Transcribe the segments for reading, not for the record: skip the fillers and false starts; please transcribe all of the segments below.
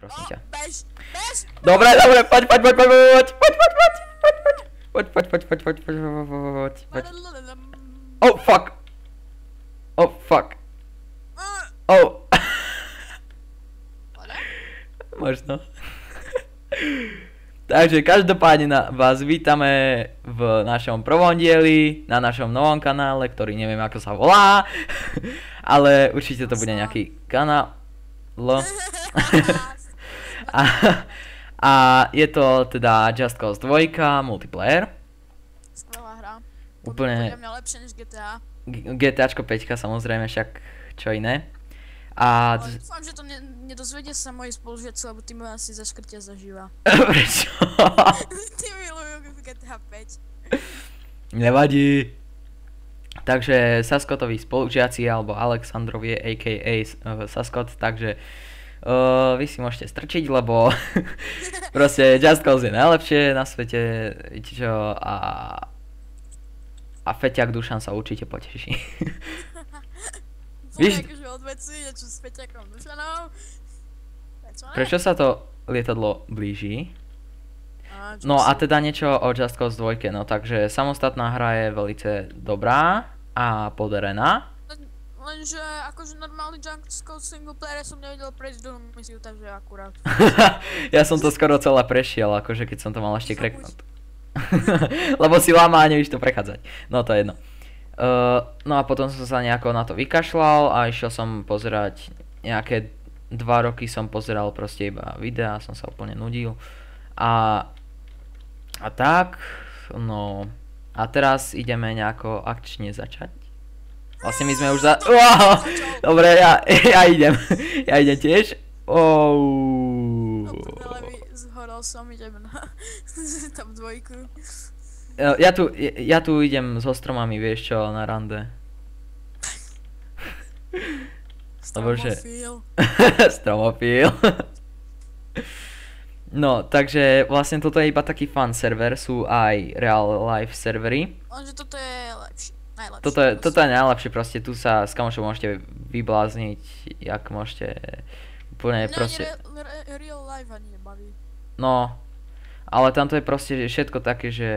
prosím ťa. Bež. Dobre, poď. Poď. Oh, fuck. Oh. Možno. Takže každopádne vás vítame v našom prvom dieli, na našom novom kanále, ktorý neviem ako sa volá, ale určite to bude nejaký kanál. A je to teda Just Cause 2 multiplayer. Skvelá hra. Úplne. Podľa mňa lepšie než GTA. GTAčko 5 samozrejme, však čo iné. A... Ale dúfam, že to nedozvedie sa moji spolužiaci, lebo tí ma asi zaškrtia zaživa. Prečo? Tí milujú GTA 5. Nevadí. Takže Saskotoví spolužiaci alebo Alexandrovie a.k.a. Saskot, takže vy si môžete strčiť, lebo proste Just Cause je najlepšie na svete, čo a Feťak Dušan sa určite poteší. Víš? Akože odvecuj niečo s Feťakom Dušanom. Prečo sa to lietadlo blíži? No a teda niečo o Just Cause 2, no takže samostatná hra je velice dobrá a podarená. Lenže akože normálny Just Cause single player som nevedel prejsť do misiu, takže akurát. Ja som to skoro celé prešiel, akože keď som to mal ešte kreknúť. Lebo si láma a nevíš to prechádzať. No to je jedno. No a potom som sa nejako na to vykašľal a išiel som pozerať nejaké 2 roky som pozeral proste iba videá, som sa úplne nudil. A tak, no a teraz ideme nejako akčne začať. Vlastne my sme už wow, dobre, ja idem. Ja idem tiež. Zhorol som, idem na top 2. Ja tu idem so stromami, vieš čo, na rande. Stromofil. Stromofil. No, takže vlastne toto je iba taký fun server, sú aj real life servery. Lenže toto je lepšie, najlepšie. Toto je najlepšie, proste tu sa s kamošom môžete vyblázniť, jak môžete úplne proste... Real life ani nebaví. No, ale tamto je proste všetko také, že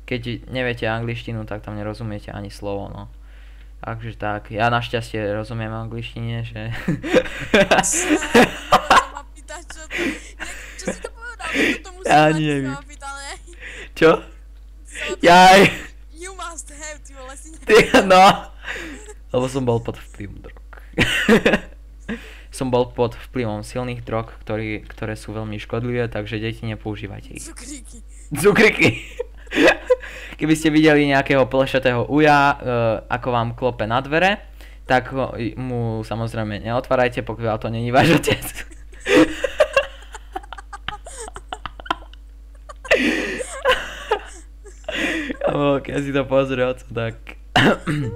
keď neviete angličtinu, tak tam nerozumiete ani slovo, no. Takže tak, ja našťastie rozumiem angličtine, že... Čo si to povedal? Ja neviem. Čo? Jaj. You must have, ty vole, si no. Lebo som bol pod vplyvom drog. Som bol pod vplyvom silných drog, ktoré sú veľmi škodlivé, takže deti nepoužívajte ich. Cukriky. Keby ste videli nejakého plešatého uja, ako vám klope na dvere, tak mu samozrejme neotvárajte, pokiaľ to není váš otec. Keď si to pozrie, oco, tak... Keby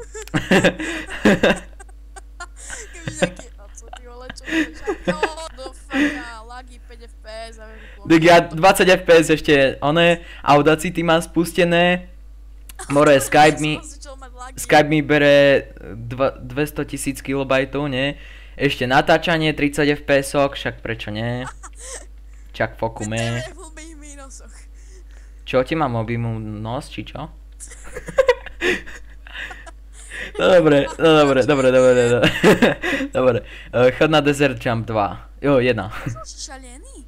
nejaký oco, ty vole, čo do faka, lagy 5 FPS a tak ja 20 FPS ešte, Audacity mám spustené, more Skype mi bere 200 000 kilobajtov, nie? Ešte natáčanie 30 FPS, však prečo nie? Čak fokume. Čo ti mám objímu nos, či čo? No dobre. Dobre, chod na Desert Jump 2. Jo, 1. Šalený?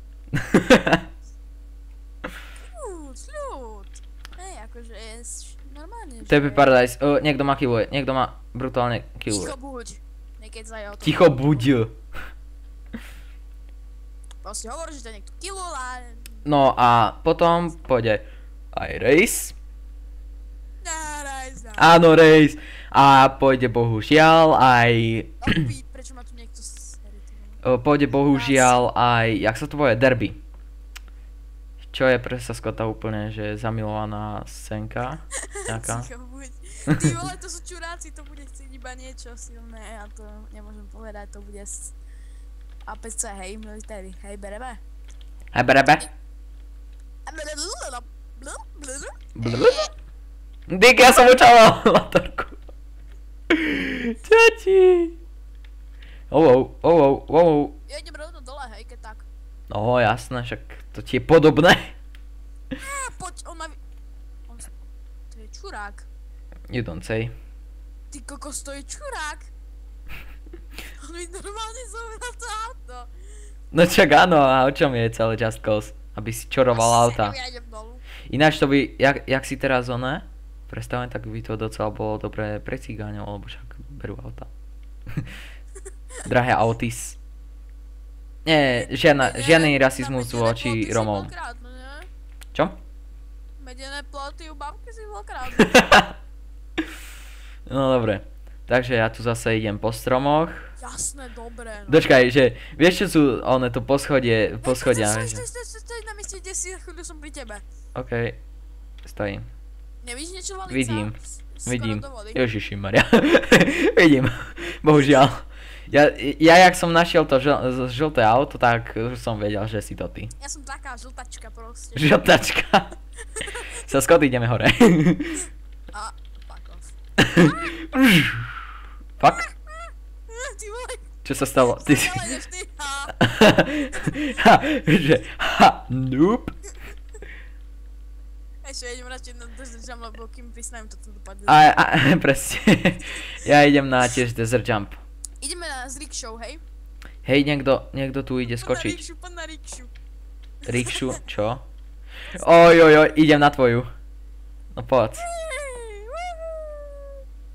Sľud. Hej, akože je normálne. TP Paradise, niekto ma killuje, niekto ma brutálne killuje. Ticho buď. Nekecaj o tom. Ticho buď. Proste hovor, že ťa niekto killuje. No a potom pôjde aj Race. Áno, Race. A pôjde bohužiaľ aj... Prečo ma tu niekto pôjde bohužiaľ aj, jak sa to povie, Derby. Čo je pre Saskota úplne, že zamilovaná scénka. Nejaká. Ticho buď. Ty vole, to sú čuráci, to bude chcieť iba niečo silné a to nemôžem povedať, to bude APC, hej, military, hej, berebe. Hej, berebe. Dík, ja som učal latorku. Čači. Ja idem rovno dole, hej, keď tak. No jasné, však to ti je podobné. Poď, to je čurák. You don't say. Ty kokos, to je čurák. On mi normálne zoberal to auto. No čak áno, a o čom je celé Just Cause? Aby si čoroval auta. Ja idem dolu. Ináč to by, jak si teraz oné, predstavujem, tak by to docela bolo dobré pre cigáňov, lebo však berú auta. Drahé autis. Nie, žiadny rasizmus voči Romom. Čo? Medené ploty u babky si bol krásne. No dobre. Takže ja tu zase idem po stromoch. Jasné, dobre. No. Dočkaj, že vieš čo sú one to poschodia. Stoj na mieste, kde si, chvíľu som pri tebe. OK, stojím. Nevidíš niečo valiť Vidím, sa? vidím. Skoro do vody. Ježišimaria. Vidím, bohužiaľ. Ja jak som našiel to žlté auto, tak už som vedel, že si to ty. Ja som taká žltačka proste. Žltačka. Sa Scott, ideme hore. A, fuck off. Fuck? Ty vole, Čo sa stalo? Ty si... ale ideš ty, Nope. Ešte idem radšej na desert jump, lebo kým prisnájem to dopadne. Presne. Ja idem na tiež desert jump. Ideme na z rickshow, hej? Hej, niekto tu ide skočiť. Poď na rikshu. Rikšu, čo? Ojojoj, idem na tvoju. No poď.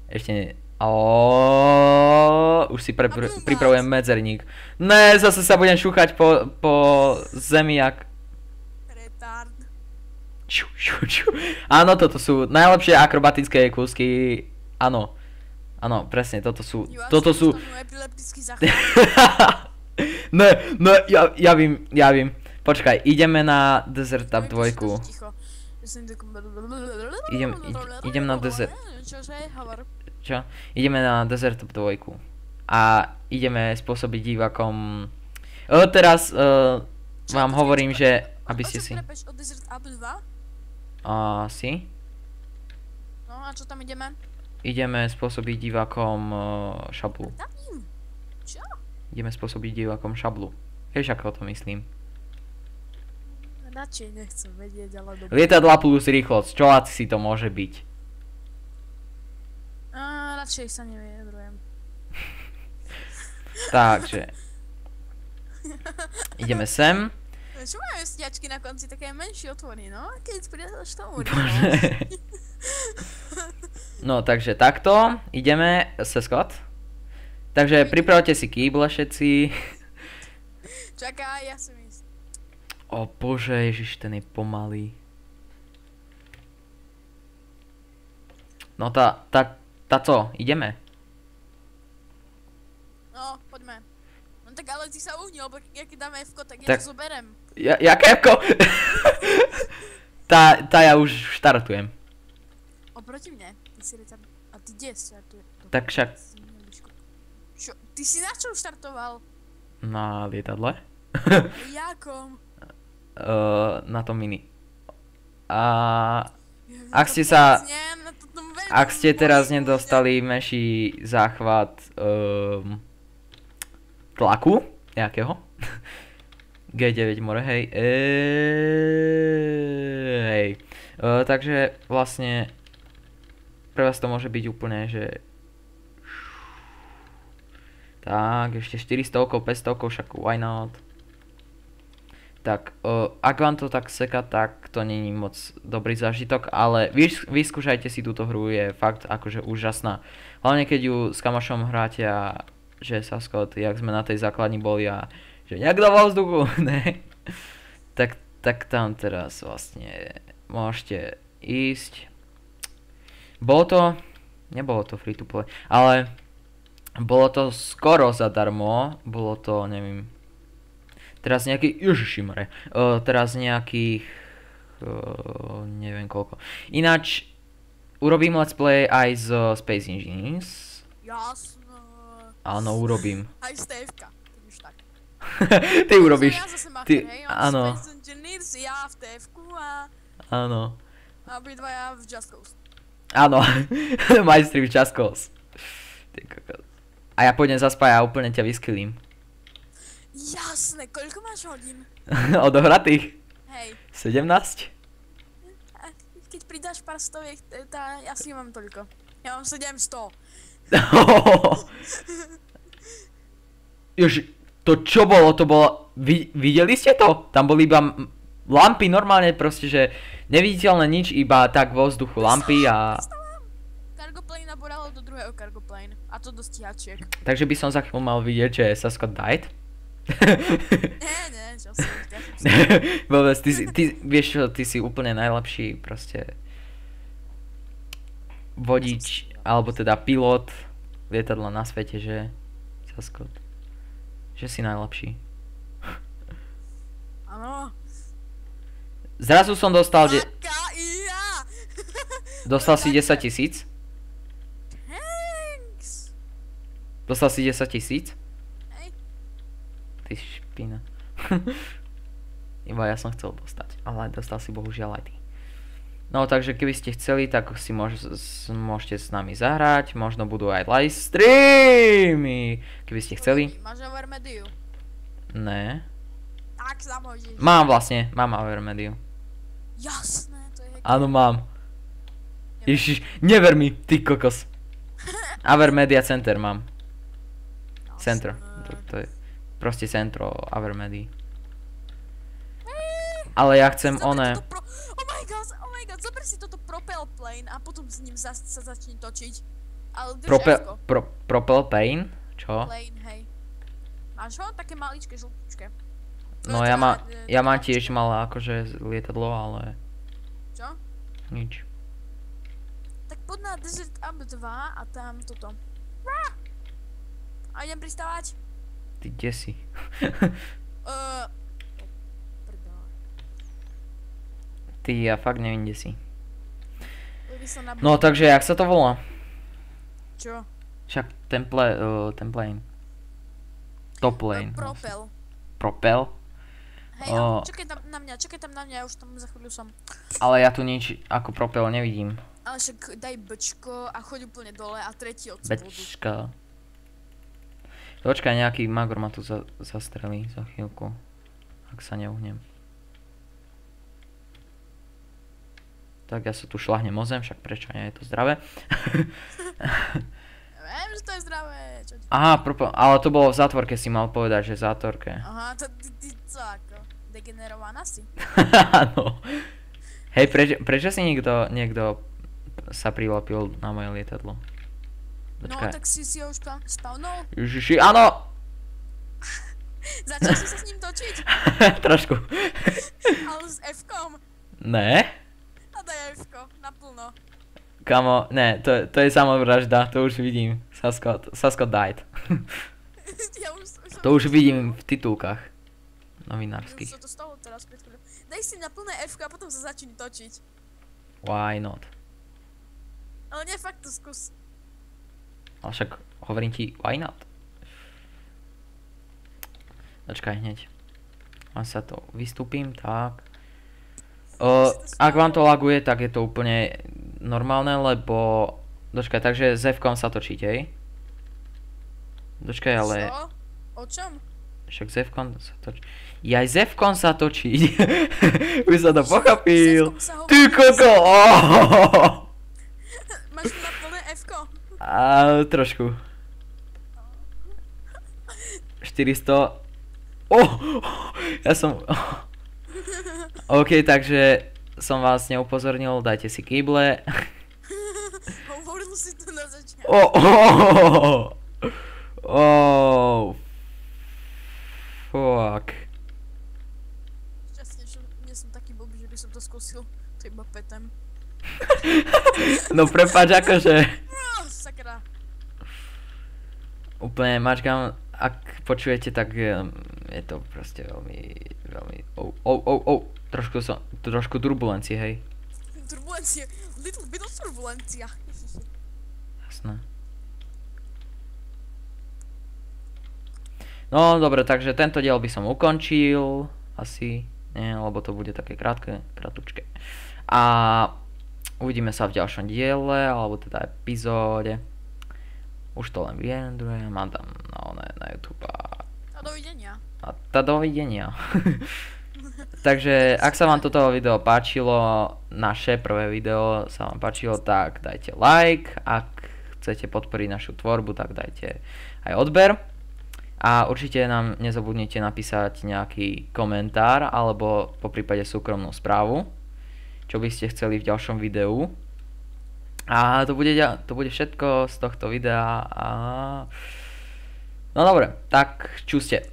Ešte nie. Už si pripravujem medzerník. Ne, zase sa budem šúchať po zemi jak... Retard. Áno, toto sú najlepšie akrobatické kúsky. Áno. Áno, presne, toto sú... Epileptický záchvat. Ne, ja vím. Počkaj, ideme na Desert Up 2. Idem na Desert... Čože, hovor. Čo? Ideme na Desert Up 2. A ideme spôsobiť divákom... Teraz vám hovorím, že... Aby ste si... Prepeš od Desert Up 2? Si? No a čo tam ideme? Ideme spôsobiť divákom šablu. Tam? Čo? Ideme spôsobiť divákom šablu. Vieš, ako to myslím? Radšej nechcem vedieť, ale dobre. Lietadla plus rýchlosť, čo asi to môže byť? Radšej sa nevyjadrujem. Takže. Ideme sem. Čo majú stiačky na konci, také menšie otvory, no? Keď priadaš tomu No, takže takto. Ideme, Scott. Takže pripravte si kýble všetci. Čakaj, ja som ísť. O bože, ježiš, ten je pomalý. No tá co, ideme? No, poďme. No tak ale ty sa uhni, lebo keď dáme F-ko, tak ja Tak. to zoberem. Jaké F-ko? Tá ja už štartujem. Oproti mne, ty si retard. A ty kde štartuje? Tak však Čo? Ty si na čom štartoval? na lietadle. Jakom? Na tom mini. Ak ste sa... Ak ste teraz nedostali meší záchvat tlaku nejakého G9 more, hej. Takže vlastne pre vás to môže byť úplne, že tak, ešte 400, 500, však why not. Tak, ak vám to tak seka, tak to není moc dobrý zážitok, ale vyskúšajte si túto hru, je fakt akože úžasná. Hlavne keď ju s kamošom hráte a že sa Scott, jak sme na tej základni boli a že nejak do vzduchu, ne? Tak tam teraz vlastne môžete ísť. Nebolo to free to play, ale bolo to skoro zadarmo, bolo to, neviem, teraz nejakých, ježišimare, teraz nejakých, neviem koľko. Ináč, urobím let's play aj z Space Engines. Jasno. Áno, urobím. Aj z TFK, keď už tak. Ty urobíš. Ja zase macher, hej, áno. Space Engineers, ja v TFku a Áno. obidvaja v Just Cause. Áno, majstri v Just Cause. Ty kokos. A ja pôjdem zaspať a úplne ťa vyskylím. Jasné, koľko máš hodín? Odohratých? Hej, 17? a keď pridáš pár stoviek, ja si mám toľko. Ja mám 700. Už, to čo bolo? To bolo... Videli ste to? Tam boli iba lampy normálne proste, že neviditeľné nič, iba tak vo vzduchu lampy a... Cargoplane nabúralo do druhého cargoplane. A to do stíhačiek. Takže by som za chvíľu mal vidieť, že Sasko died. Nie, čo si, Vôbec, vieš čo, ty si úplne najlepší proste vodič, alebo teda pilot lietadla na svete, že Sasko, že si najlepší. Áno. Zrazu som dostal, Ia. dostal si 10 000? Thanks. Dostal si 10 000? Hej. Ty špina. Iba ja som chcel dostať, ale dostal si bohužiaľ aj ty. No takže keby ste chceli, tak si môžete s nami zahrať, možno budú aj live streamy, keby ste chceli. Máš Overmediu? Ne. Tak sa môžeš. Mám Avermediu. Jasné, to je Áno, mám. Ježiš, never mi, ty kokos. Avermedia Center mám. Centro. To je proste centro Avermedii. Ale ja chcem oné. Oh my god, zober si toto propel plane a potom s ním sa začni točiť. Ale drž F-ko. Propel Pain? Čo? Plane, hej. Máš ho? Také maličké, žltučké. No ja mám tiež malé akože lietadlo, ale... Čo? Nič. Tak poď na Desert Up 2 a tam toto. A idem pristávať? Ty kde si? Ty, ja fakt neviem, kde si. No takže, jak sa to volá? Čo? Však ten plane. Top plane. Propel. Propel? Hej, čakaj tam na mňa, ja už tam za chvíľu som. Ale ja tu nič ako propel nevidím. Ale však daj Bčko a choď úplne dole a tretí od spodu. Bčka. Počkaj, nejaký magor ma tu zastrelí za chvíľku. Ak sa neuhnem. Tak ja sa tu šľahnem o zem, však prečo nie je to zdravé. Viem, že to je zdravé. Aha, ale to bolo v zátvorke, si mal povedať, že v zátvorke. Aha, to ty co ako? Degenerovaná si? Áno. Hej, prečo si niekto sa prilapil na moje lietadlo? Počkaj. No, tak si ho už spawnol? Ježiši, áno! Začal si sa s ním točiť? Trošku. Ale s F-kom? Ne? A daj F-ko, naplno. Kamo, ne, to je samovražda, to už vidím. Sasko died. To už vidím v titulkách novinárskych. Už sa to stalo teraz pred chvíľou. Daj si na plné F-ko a potom sa začni točiť. Why not? Ale nie, fakt to skús. Ale však hovorím ti, why not? Počkaj hneď. Mám sa to, vystúpim, tak. Ak vám to laguje, tak je to úplne normálne, lebo... Dočkaj, takže s F-kom sa točíte, hej? Dočkaj, ale... Čo? O čom? Však s F-kom sa točí... Jaj, s F-kom sa točí. Už sa to pochopil. Ty koko! Máš na plné F-ko? Trošku. 400... Ja som... OK, takže som vás neupozornil, dajte si kýble. Hovoril si to na začiatku. Fuck. Šťastne, že nie som taký blbý, že by som to skúsil. To iba petem. No prepáč, akože... Sakra. Úplne mačkám, ak počujete, tak je to proste veľmi... Trošku turbulencie, hej. Turbulencie, little bit of turbulencia. Jasné. No dobre, takže tento diel by som ukončil. Asi, nie, lebo to bude také kratučké. A uvidíme sa v ďalšom diele, alebo teda epizóde. Už to len vyjadrujem, mám tam na YouTube. A dovidenia. A dovidenia. Takže ak sa vám toto video páčilo, naše prvé video sa vám páčilo, tak dajte like. Ak chcete podporiť našu tvorbu, tak dajte aj odber. A určite nám nezabudnite napísať nejaký komentár alebo poprípade súkromnú správu, čo by ste chceli v ďalšom videu. A to bude všetko z tohto videa. No dobre, tak čuste.